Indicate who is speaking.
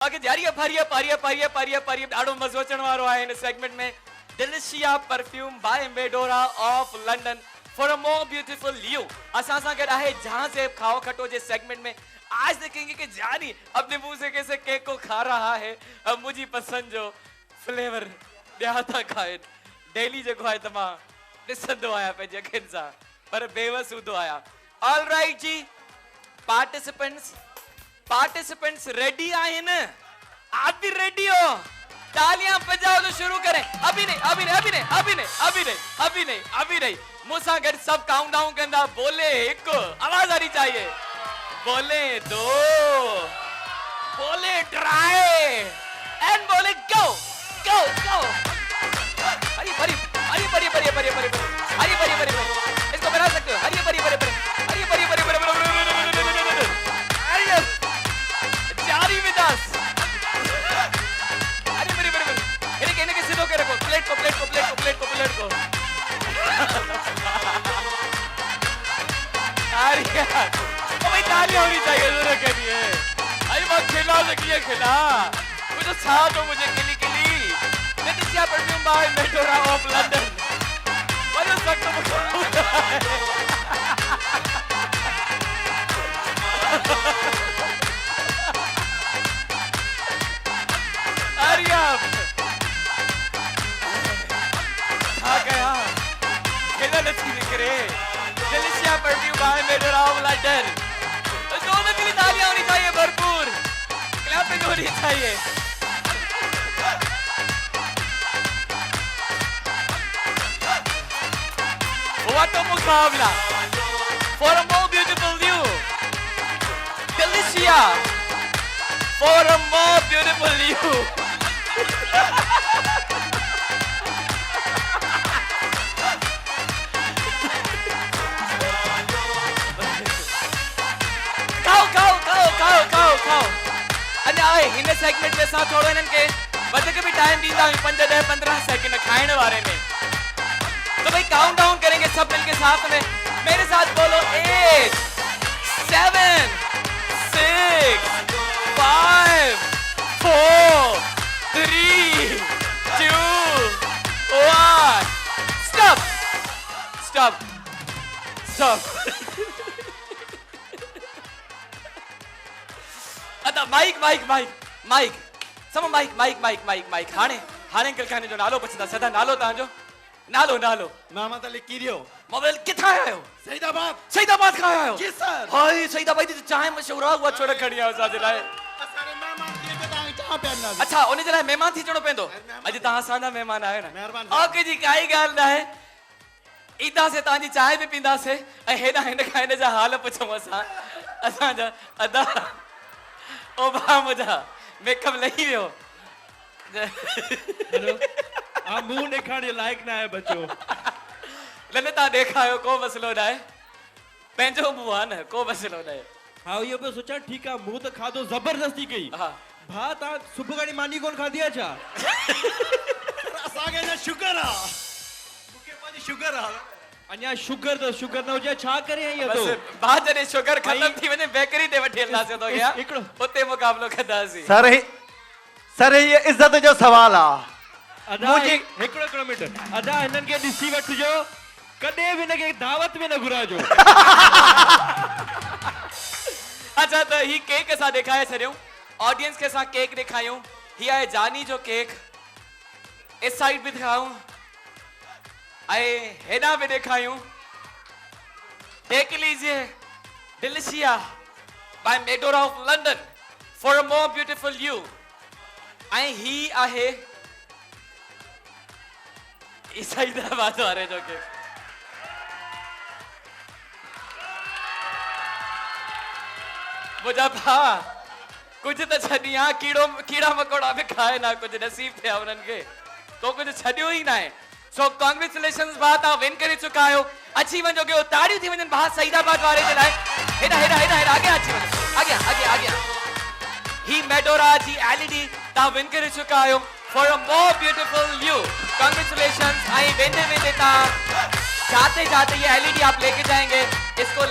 Speaker 1: आगे जारी है पारी ॾाढो मज़ो अचण वारो आहे इन सेगमेंट में Delicia perfume by Medora of London for a more beautiful you असां सां गॾु आहे जहां खाओ खटो जे सेगमेंट में आज देखेंगे कि जानी अपने मुंह से कैसे केक को खा रहा है अब मुझी पसंद जो फ्लेवर ॿिया था खाइनि डेली जेको आहे त मां ॾिसंदो आहियां पंहिंजे अखियुनि सां पर बेवस हूंदो आहियां ऑल राइट जी पार्टिसिपेंट्स रेडी आहिनि आप भी रेडी हो तालियां बजाओ तो शुरू करें अभी नहीं मुझसा गॾु सब काउंट डाउन कंदा बोले एक आवाज आनी चाहिए बोले दो बोले ट्राई एंड बोले गो गो गो हरी इसको बना सकते हो हरी जारी विदास हरी कहने के सिद्धों के रखो प्लेट को अरे यार भाई तालियां होनी चाहिए जरूर के लिए अरे बहुत खिला मुझे साथ हो मुझे किली डिलिशिया perfume by Medora of London बड़े सख्त अरे आप आ गया खेला नची निकरे डिलिशिया perfume by Medora of London दोनों के लिए तालियां होनी चाहिए भरपूर क्लैपिंग होनी चाहिए हुआ तो मुकाबला for a more beautiful you डिलिशिया for a more beautiful you खाओ अने आए हिन सेगमेंट में सा थोड़ो इनन के वधीक भी टाइम दींदा 5-10-15 सेकंड खाइण वारे में तो भाई काउंट डाउन करेंगे सब मिलके साथ में मेरे साथ बोलो 8 7 6 5 4 3 2 1 stop अदा माइक सम माइक हाणे अंकल खाने जो नालो पुछदा सदा नालो तांजो नालो
Speaker 2: नामा त लिखी दियो
Speaker 1: मोबाइल किथा आयो सईदाबाद का आयो
Speaker 2: जी सर
Speaker 1: हाय सईदाबाद दी चाय मशहूर आ हुआ छोड़ खड़ी आयो साजे लाए
Speaker 2: असारे मेहमान के ताई चाह पेना
Speaker 1: अच्छा ओने जे लाए मेहमान थी चणो पेंदो अज ता सादा मेहमान आयो ना
Speaker 2: मेहरबानी
Speaker 1: ओके जी काई गाल ना है इदा से तांजी चाय भी पिंदा से ए हेडा हिन खाने जा हाल पुछो असा जा अदा ओ बा मुजा मेकअप लही वियो
Speaker 3: हेलो आ मुंह दिखाने लायक ना है बच्चो
Speaker 1: ललिता देखायो को मसलो ना है पेंजो मुआ न को मसलो ना है
Speaker 3: हां ये पे सोचा ठीक है मुंह तो खादो जबरदस्ती कई
Speaker 1: हां
Speaker 3: भात आ सुबह गाड़ी मानी कोन खा दिया छा
Speaker 2: असागे ना शुगर आ मुके पानी शुगर आ
Speaker 3: अन्या शुगर न हो जाए छा करे ये तो
Speaker 1: बस बात जने शुगर खत्म थी वने बेकरी ते वठेला से तो गया उते मुकाबलो खदासी
Speaker 2: सर ये इज्जत जो सवाल आ
Speaker 3: अदा एकड़ो मिनट अदा इनन के दिसी वठजो कदे भी न के दावत में न घुराजो
Speaker 1: अच्छा तो ही केक सा दिखाए छरियो ऑडियंस के साथ केक दिखायो ही आए जानी जो केक इस साइड भी दिखाऊं आए हेडा भी दिखायो देख लीजिए Delicia by Medora of London for a more beautiful you आई ही आहे सईदाबाद वारे जो के मुझा भा कुछ तो छदिया कीड़ा मकोड़ा भी खाए ना कुछ नसीब थे उनन के तो कुछ छदियो ही ना है सो कांग्रेचुलेशंस बात आ विन करे चुका आयो अच्छी वजो के ताड़ियों थी वजन भा सईदाबाद वारे जे लाए हेडा आगे अच्छी वजन आगे ही मेडोरा जी एलईडी ता विन करे चुका आयो for a more beautiful you congratulations I वेंदे ता जाते जाते ये एलईडी आप लेके जाएंगे इसको